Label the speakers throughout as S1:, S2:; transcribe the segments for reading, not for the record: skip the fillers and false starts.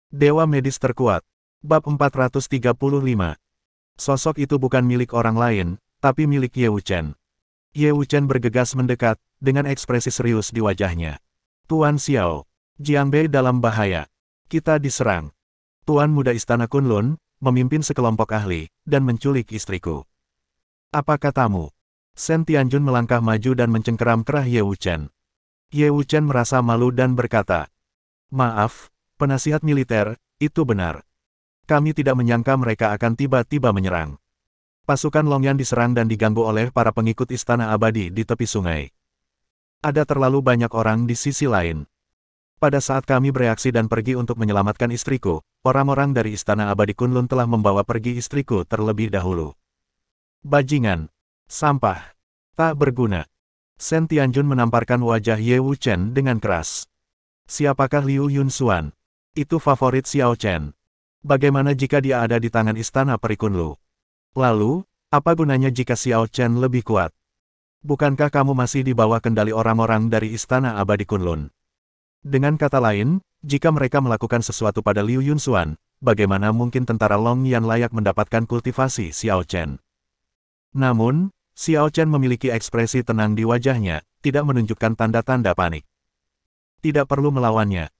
S1: Dewa medis terkuat. Bab 435. Sosok itu bukan milik orang lain, tapi milik Ye Wuchen. Ye Wuchen bergegas mendekat, dengan ekspresi serius di wajahnya. Tuan Xiao, Jiangbei dalam bahaya. Kita diserang. Tuan muda Istana Kunlun, memimpin sekelompok ahli, dan menculik istriku. Apa katamu? Shen Tianjun melangkah maju dan mencengkeram kerah Ye Wuchen. Ye Wuchen merasa malu dan berkata, "Maaf, penasihat militer, itu benar. Kami tidak menyangka mereka akan tiba-tiba menyerang." Pasukan Longyan diserang dan diganggu oleh para pengikut Istana Abadi di tepi sungai. Ada terlalu banyak orang di sisi lain. Pada saat kami bereaksi dan pergi untuk menyelamatkan istriku, orang-orang dari Istana Abadi Kunlun telah membawa pergi istriku terlebih dahulu. Bajingan. Sampah. Tak berguna. Shen Tianjun menamparkan wajah Ye Wuchen dengan keras. Siapakah Liu Yunxuan? Itu favorit Xiao Chen. Bagaimana jika dia ada di tangan Istana Peri Kunlu? Lalu, apa gunanya jika Xiao Chen lebih kuat? Bukankah kamu masih di bawah kendali orang-orang dari Istana Abadi Kunlun? Dengan kata lain, jika mereka melakukan sesuatu pada Liu Yunxuan, bagaimana mungkin tentara Longyan layak mendapatkan kultivasi Xiao Chen? Namun, Xiao Chen memiliki ekspresi tenang di wajahnya, tidak menunjukkan tanda-tanda panik. Tidak perlu melawannya.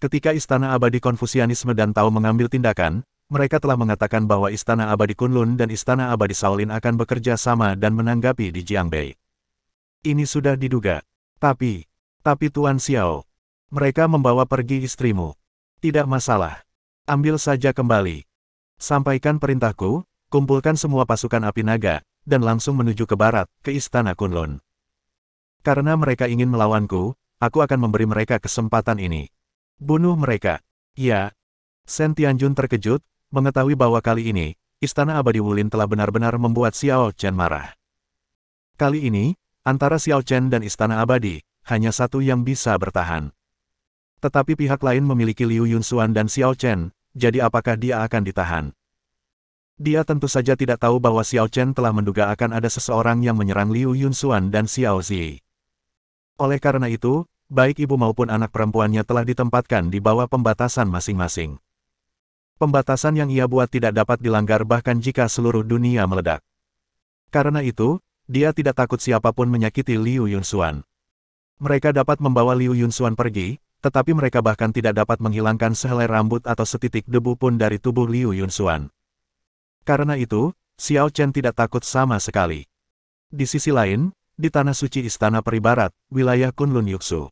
S1: Ketika Istana Abadi Konfusianisme dan Tao mengambil tindakan, mereka telah mengatakan bahwa Istana Abadi Kunlun dan Istana Abadi Shaolin akan bekerja sama dan menanggapi di Jiangbei. Ini sudah diduga. Tapi Tuan Xiao, mereka membawa pergi istrimu. Tidak masalah. Ambil saja kembali. Sampaikan perintahku, kumpulkan semua pasukan api naga, dan langsung menuju ke barat, ke Istana Kunlun. Karena mereka ingin melawanku, aku akan memberi mereka kesempatan ini. Bunuh mereka. Ya. Shen Tianjun terkejut, mengetahui bahwa kali ini, Istana Abadi Wulin telah benar-benar membuat Xiao Chen marah. Kali ini, antara Xiao Chen dan Istana Abadi, hanya satu yang bisa bertahan. Tetapi pihak lain memiliki Liu Yunxuan dan Xiao Chen, jadi apakah dia akan ditahan? Dia tentu saja tidak tahu bahwa Xiao Chen telah menduga akan ada seseorang yang menyerang Liu Yunxuan dan Xiao Zi. Oleh karena itu, baik ibu maupun anak perempuannya telah ditempatkan di bawah pembatasan masing-masing. Pembatasan yang ia buat tidak dapat dilanggar bahkan jika seluruh dunia meledak. Karena itu, dia tidak takut siapapun menyakiti Liu Yunxuan. Mereka dapat membawa Liu Yunxuan pergi, tetapi mereka bahkan tidak dapat menghilangkan sehelai rambut atau setitik debu pun dari tubuh Liu Yunxuan. Karena itu, Xiao Chen tidak takut sama sekali. Di sisi lain, di Tanah Suci Istana Peri Barat, wilayah Kunlun Yuxu.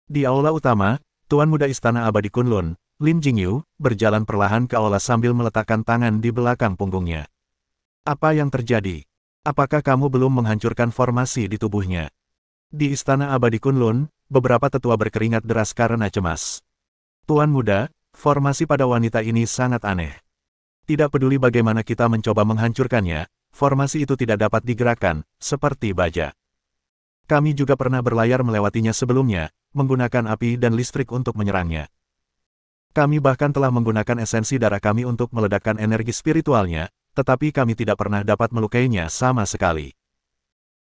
S1: Di aula utama, Tuan Muda Istana Abadi Kunlun, Lin Jingyu, berjalan perlahan ke aula sambil meletakkan tangan di belakang punggungnya. Apa yang terjadi? Apakah kamu belum menghancurkan formasi di tubuhnya? Di Istana Abadi Kunlun, beberapa tetua berkeringat deras karena cemas. Tuan Muda, formasi pada wanita ini sangat aneh. Tidak peduli bagaimana kita mencoba menghancurkannya, formasi itu tidak dapat digerakkan, seperti baja. Kami juga pernah berlayar melewatinya sebelumnya, menggunakan api dan listrik untuk menyerangnya. Kami bahkan telah menggunakan esensi darah kami untuk meledakkan energi spiritualnya, tetapi kami tidak pernah dapat melukainya sama sekali.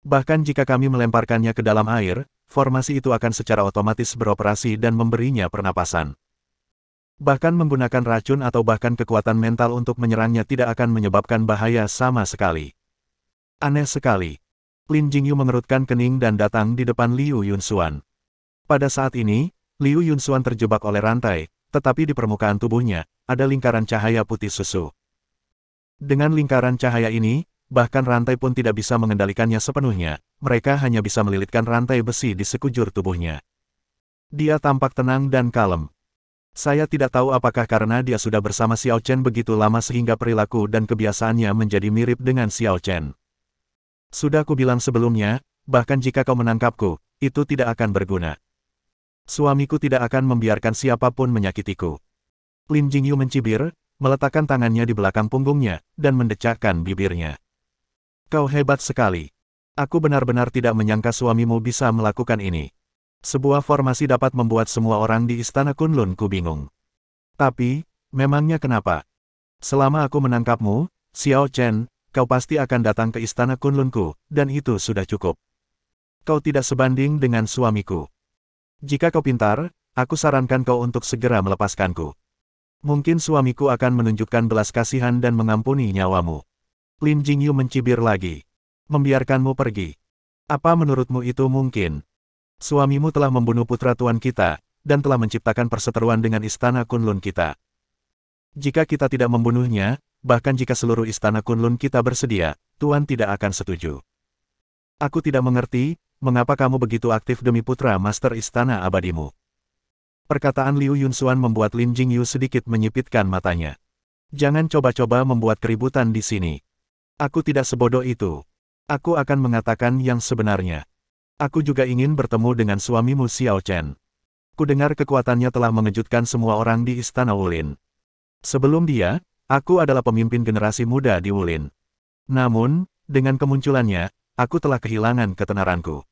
S1: Bahkan jika kami melemparkannya ke dalam air, formasi itu akan secara otomatis beroperasi dan memberinya pernapasan. Bahkan menggunakan racun atau bahkan kekuatan mental untuk menyerangnya tidak akan menyebabkan bahaya sama sekali. Aneh sekali. Lin Jingyu mengerutkan kening dan datang di depan Liu Yunxuan. Pada saat ini, Liu Yunxuan terjebak oleh rantai, tetapi di permukaan tubuhnya, ada lingkaran cahaya putih susu. Dengan lingkaran cahaya ini, bahkan rantai pun tidak bisa mengendalikannya sepenuhnya, mereka hanya bisa melilitkan rantai besi di sekujur tubuhnya. Dia tampak tenang dan kalem. Saya tidak tahu apakah karena dia sudah bersama Xiao Chen begitu lama sehingga perilaku dan kebiasaannya menjadi mirip dengan Xiao Chen. Sudah kubilang sebelumnya, bahkan jika kau menangkapku, itu tidak akan berguna. Suamiku tidak akan membiarkan siapapun menyakitiku. Lin Jingyu mencibir, meletakkan tangannya di belakang punggungnya, dan mendecakkan bibirnya. Kau hebat sekali. Aku benar-benar tidak menyangka suamimu bisa melakukan ini. Sebuah formasi dapat membuat semua orang di Istana Kunlun bingung. Tapi, memangnya kenapa? Selama aku menangkapmu, Xiao Chen, kau pasti akan datang ke Istana Kunlunku, dan itu sudah cukup. Kau tidak sebanding dengan suamiku. Jika kau pintar, aku sarankan kau untuk segera melepaskanku. Mungkin suamiku akan menunjukkan belas kasihan dan mengampuni nyawamu. Lin Jingyu mencibir lagi. Membiarkanmu pergi. Apa menurutmu itu mungkin? Suamimu telah membunuh putra tuan kita, dan telah menciptakan perseteruan dengan istana Kunlun kita. Jika kita tidak membunuhnya, bahkan jika seluruh istana Kunlun kita bersedia, tuan tidak akan setuju. Aku tidak mengerti, mengapa kamu begitu aktif demi putra master istana abadimu. Perkataan Liu Yunxuan membuat Lin Jingyu sedikit menyipitkan matanya. Jangan coba-coba membuat keributan di sini. Aku tidak sebodoh itu. Aku akan mengatakan yang sebenarnya. Aku juga ingin bertemu dengan suamimu Xiao Chen. Kudengar kekuatannya telah mengejutkan semua orang di istana Wulin. Sebelum dia, aku adalah pemimpin generasi muda di Wulin. Namun, dengan kemunculannya, aku telah kehilangan ketenaranku.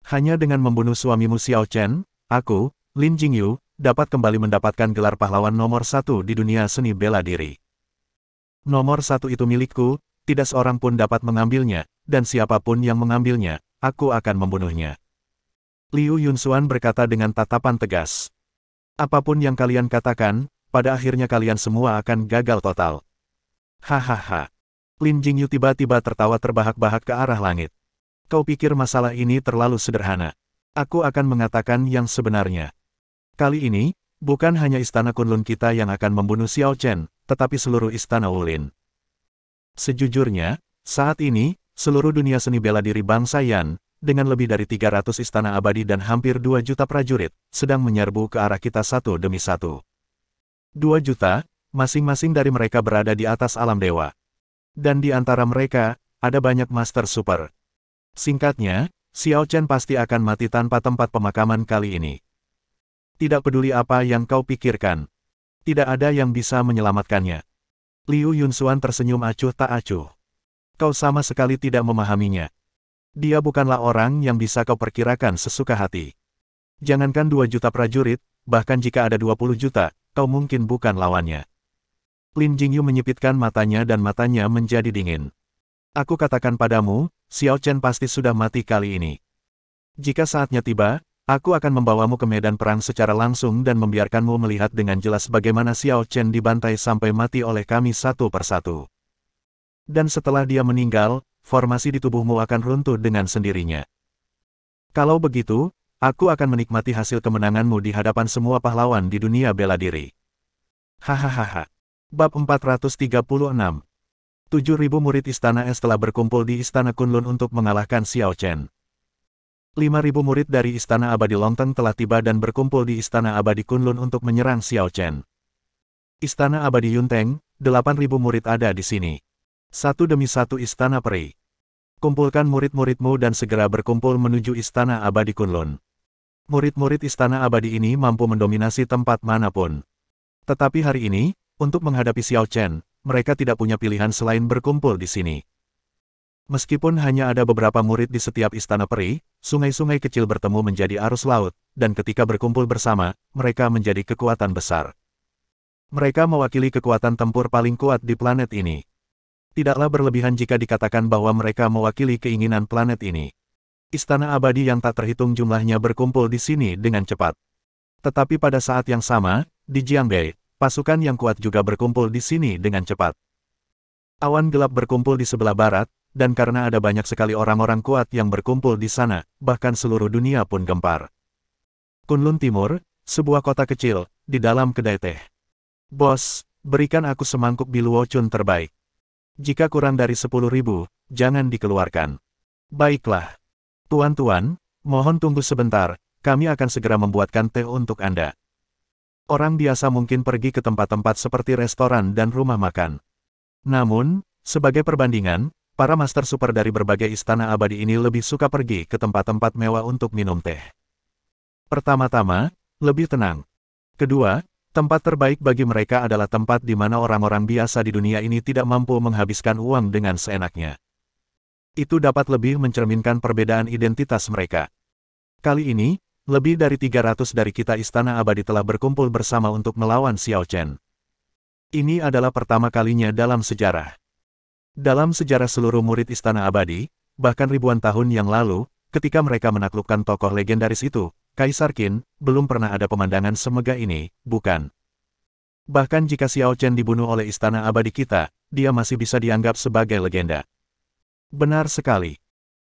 S1: Hanya dengan membunuh suamimu Xiao Chen, aku, Lin Jingyu, dapat kembali mendapatkan gelar pahlawan nomor 1 di dunia seni bela diri. Nomor 1 itu milikku, tidak seorang pun dapat mengambilnya, dan siapapun yang mengambilnya, aku akan membunuhnya. Liu Yunxuan berkata dengan tatapan tegas. Apapun yang kalian katakan, pada akhirnya kalian semua akan gagal total. Hahaha. Lin Jingyu tiba-tiba tertawa terbahak-bahak ke arah langit. Kau pikir masalah ini terlalu sederhana? Aku akan mengatakan yang sebenarnya. Kali ini, bukan hanya istana Kunlun kita yang akan membunuh Xiao Chen, tetapi seluruh istana Wulin. Sejujurnya, saat ini, seluruh dunia seni bela diri bangsa Yan, dengan lebih dari 300 istana abadi dan hampir 2 juta prajurit, sedang menyerbu ke arah kita satu demi satu. 2 juta, masing-masing dari mereka berada di atas alam dewa. Dan di antara mereka, ada banyak master super. Singkatnya, Xiao Chen pasti akan mati tanpa tempat pemakaman kali ini. Tidak peduli apa yang kau pikirkan. Tidak ada yang bisa menyelamatkannya. Liu Yunxuan tersenyum acuh tak acuh. Kau sama sekali tidak memahaminya. Dia bukanlah orang yang bisa kau perkirakan sesuka hati. Jangankan 2 juta prajurit, bahkan jika ada 20 juta, kau mungkin bukan lawannya. Lin Jingyu menyipitkan matanya dan matanya menjadi dingin. Aku katakan padamu, Xiao Chen pasti sudah mati kali ini. Jika saatnya tiba, aku akan membawamu ke medan perang secara langsung dan membiarkanmu melihat dengan jelas bagaimana Xiao Chen dibantai sampai mati oleh kami satu persatu. Dan setelah dia meninggal, formasi di tubuhmu akan runtuh dengan sendirinya. Kalau begitu, aku akan menikmati hasil kemenanganmu di hadapan semua pahlawan di dunia bela diri. Hahaha. Bab 436. 7.000 murid Istana Es telah berkumpul di Istana Kunlun untuk mengalahkan Xiao Chen. 5.000 murid dari Istana Abadi Longteng telah tiba dan berkumpul di Istana Abadi Kunlun untuk menyerang Xiao Chen. Istana Abadi Yunteng, 8.000 murid ada di sini. Satu demi satu istana peri. Kumpulkan murid-muridmu dan segera berkumpul menuju Istana Abadi Kunlun. Murid-murid Istana Abadi ini mampu mendominasi tempat manapun. Tetapi hari ini, untuk menghadapi Xiao Chen, mereka tidak punya pilihan selain berkumpul di sini. Meskipun hanya ada beberapa murid di setiap istana peri, sungai-sungai kecil bertemu menjadi arus laut, dan ketika berkumpul bersama, mereka menjadi kekuatan besar. Mereka mewakili kekuatan tempur paling kuat di planet ini. Tidaklah berlebihan jika dikatakan bahwa mereka mewakili keinginan planet ini. Istana abadi yang tak terhitung jumlahnya berkumpul di sini dengan cepat. Tetapi pada saat yang sama, di Jiangbei, pasukan yang kuat juga berkumpul di sini dengan cepat. Awan gelap berkumpul di sebelah barat, dan karena ada banyak sekali orang-orang kuat yang berkumpul di sana, bahkan seluruh dunia pun gempar. Kunlun Timur, sebuah kota kecil, di dalam kedai teh. Bos, berikan aku semangkuk biluocun terbaik. Jika kurang dari 10.000, jangan dikeluarkan. Baiklah. Tuan-tuan, mohon tunggu sebentar, kami akan segera membuatkan teh untuk Anda. Orang biasa mungkin pergi ke tempat-tempat seperti restoran dan rumah makan. Namun, sebagai perbandingan, para master super dari berbagai istana abadi ini lebih suka pergi ke tempat-tempat mewah untuk minum teh. Pertama-tama, lebih tenang. Kedua, tempat terbaik bagi mereka adalah tempat di mana orang-orang biasa di dunia ini tidak mampu menghabiskan uang dengan seenaknya. Itu dapat lebih mencerminkan perbedaan identitas mereka. Kali ini, lebih dari 300 dari kita istana abadi telah berkumpul bersama untuk melawan Xiao Chen. Ini adalah pertama kalinya dalam sejarah. Dalam sejarah seluruh murid Istana Abadi, bahkan ribuan tahun yang lalu, ketika mereka menaklukkan tokoh legendaris itu, Kaisar Qin, belum pernah ada pemandangan semegah ini, bukan? Bahkan jika Xiao Chen dibunuh oleh istana abadi kita, dia masih bisa dianggap sebagai legenda. Benar sekali.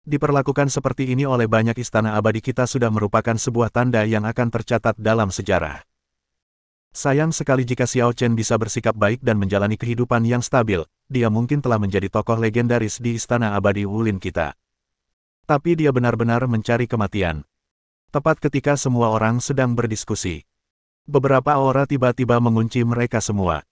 S1: Diperlakukan seperti ini oleh banyak istana abadi kita sudah merupakan sebuah tanda yang akan tercatat dalam sejarah. Sayang sekali jika Xiao Chen bisa bersikap baik dan menjalani kehidupan yang stabil, dia mungkin telah menjadi tokoh legendaris di istana abadi Wulin kita. Tapi dia benar-benar mencari kematian. Tepat ketika semua orang sedang berdiskusi. Beberapa aura tiba-tiba mengunci mereka semua.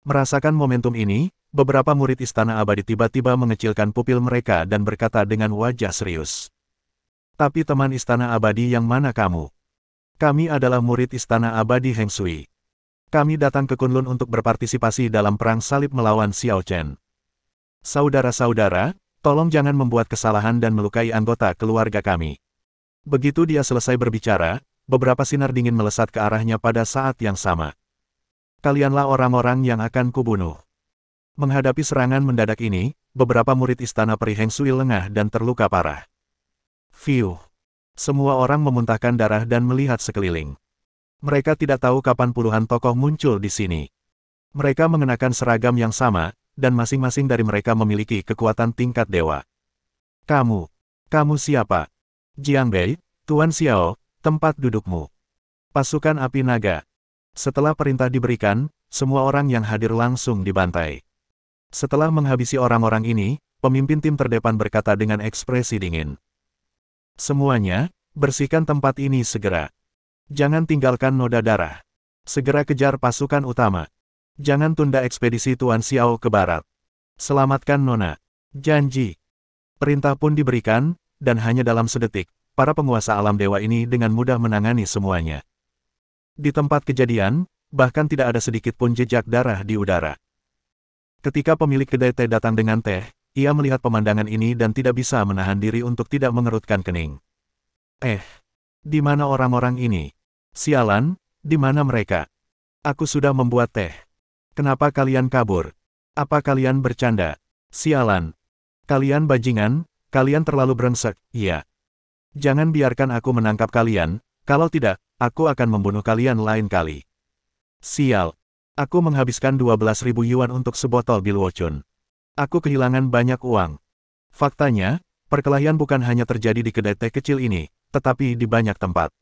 S1: Merasakan momentum ini, beberapa murid istana abadi tiba-tiba mengecilkan pupil mereka dan berkata dengan wajah serius. Tapi teman istana abadi yang mana kamu? Kami adalah murid istana abadi Heng Sui. Kami datang ke Kunlun untuk berpartisipasi dalam perang salib melawan Xiao Chen. Saudara-saudara, tolong jangan membuat kesalahan dan melukai anggota keluarga kami. Begitu dia selesai berbicara, beberapa sinar dingin melesat ke arahnya pada saat yang sama. Kalianlah orang-orang yang akan kubunuh. Menghadapi serangan mendadak ini, beberapa murid istana peri Heng Sui lengah dan terluka parah. Fiuh. Semua orang memuntahkan darah dan melihat sekeliling. Mereka tidak tahu kapan puluhan tokoh muncul di sini. Mereka mengenakan seragam yang sama, dan masing-masing dari mereka memiliki kekuatan tingkat dewa. Kamu siapa? Jiang Bei, Tuan Xiao, tempat dudukmu. Pasukan api naga. Setelah perintah diberikan, semua orang yang hadir langsung dibantai. Setelah menghabisi orang-orang ini, pemimpin tim terdepan berkata dengan ekspresi dingin. Semuanya, bersihkan tempat ini segera. Jangan tinggalkan noda darah. Segera kejar pasukan utama. Jangan tunda ekspedisi Tuan Xiao ke barat. Selamatkan Nona. Janji. Perintah pun diberikan, dan hanya dalam sedetik, para penguasa alam dewa ini dengan mudah menangani semuanya. Di tempat kejadian, bahkan tidak ada sedikit pun jejak darah di udara. Ketika pemilik kedai teh datang dengan teh, ia melihat pemandangan ini dan tidak bisa menahan diri untuk tidak mengerutkan kening. Di mana orang-orang ini? Sialan, di mana mereka? Aku sudah membuat teh. Kenapa kalian kabur? Apa kalian bercanda? Sialan. Kalian bajingan, kalian terlalu brengsek, iya. Jangan biarkan aku menangkap kalian, kalau tidak, aku akan membunuh kalian lain kali. Sial. Aku menghabiskan 12.000 yuan untuk sebotol bilwocun. Aku kehilangan banyak uang. Faktanya, perkelahian bukan hanya terjadi di kedai teh kecil ini, tetapi di banyak tempat.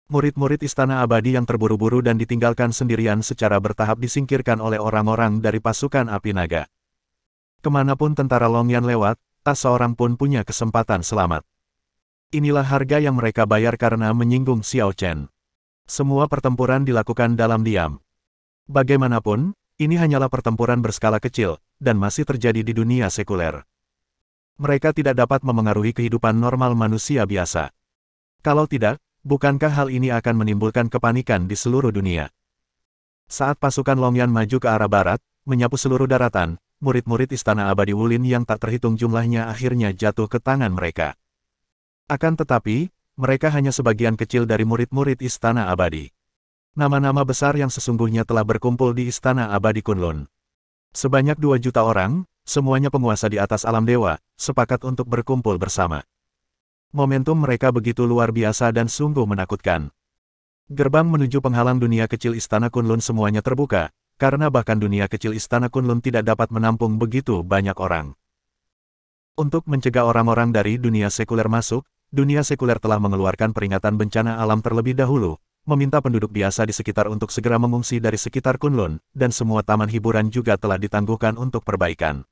S1: Murid-murid istana abadi yang terburu-buru dan ditinggalkan sendirian secara bertahap disingkirkan oleh orang-orang dari pasukan api naga. Kemanapun tentara Longyan lewat, tak seorang pun punya kesempatan selamat. Inilah harga yang mereka bayar karena menyinggung Xiao Chen. Semua pertempuran dilakukan dalam diam. Bagaimanapun, ini hanyalah pertempuran berskala kecil, dan masih terjadi di dunia sekuler. Mereka tidak dapat memengaruhi kehidupan normal manusia biasa. Kalau tidak, bukankah hal ini akan menimbulkan kepanikan di seluruh dunia? Saat pasukan Longyan maju ke arah barat, menyapu seluruh daratan, murid-murid istana abadi Wulin yang tak terhitung jumlahnya akhirnya jatuh ke tangan mereka. Akan tetapi, mereka hanya sebagian kecil dari murid-murid istana abadi. Nama-nama besar yang sesungguhnya telah berkumpul di istana abadi Kunlun. Sebanyak 2 juta orang, semuanya penguasa di atas alam dewa, sepakat untuk berkumpul bersama. Momentum mereka begitu luar biasa dan sungguh menakutkan. Gerbang menuju penghalang dunia kecil istana Kunlun semuanya terbuka, karena bahkan dunia kecil istana Kunlun tidak dapat menampung begitu banyak orang. Untuk mencegah orang-orang dari dunia sekuler masuk, dunia sekuler telah mengeluarkan peringatan bencana alam terlebih dahulu, meminta penduduk biasa di sekitar untuk segera mengungsi dari sekitar Kunlun, dan semua taman hiburan juga telah ditangguhkan untuk perbaikan.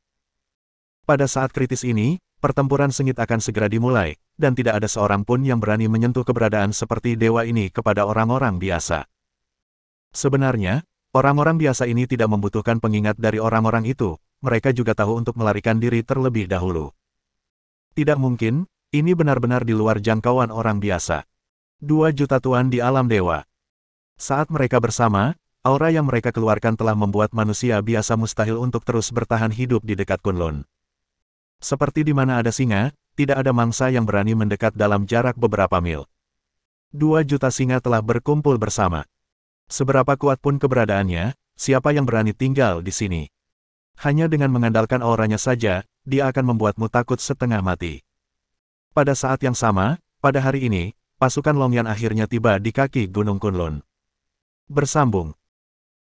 S1: Pada saat kritis ini, pertempuran sengit akan segera dimulai, dan tidak ada seorang pun yang berani menyentuh keberadaan seperti dewa ini kepada orang-orang biasa. Sebenarnya, orang-orang biasa ini tidak membutuhkan pengingat dari orang-orang itu, mereka juga tahu untuk melarikan diri terlebih dahulu. Tidak mungkin, ini benar-benar di luar jangkauan orang biasa. 2 juta tuan di alam dewa. Saat mereka bersama, aura yang mereka keluarkan telah membuat manusia biasa mustahil untuk terus bertahan hidup di dekat Kunlun. Seperti di mana ada singa, tidak ada mangsa yang berani mendekat dalam jarak beberapa mil. 2 juta singa telah berkumpul bersama. Seberapa kuat pun keberadaannya, siapa yang berani tinggal di sini? Hanya dengan mengandalkan auranya saja, dia akan membuatmu takut setengah mati. Pada saat yang sama, pada hari ini, pasukan Longyan akhirnya tiba di kaki Gunung Kunlun. Bersambung.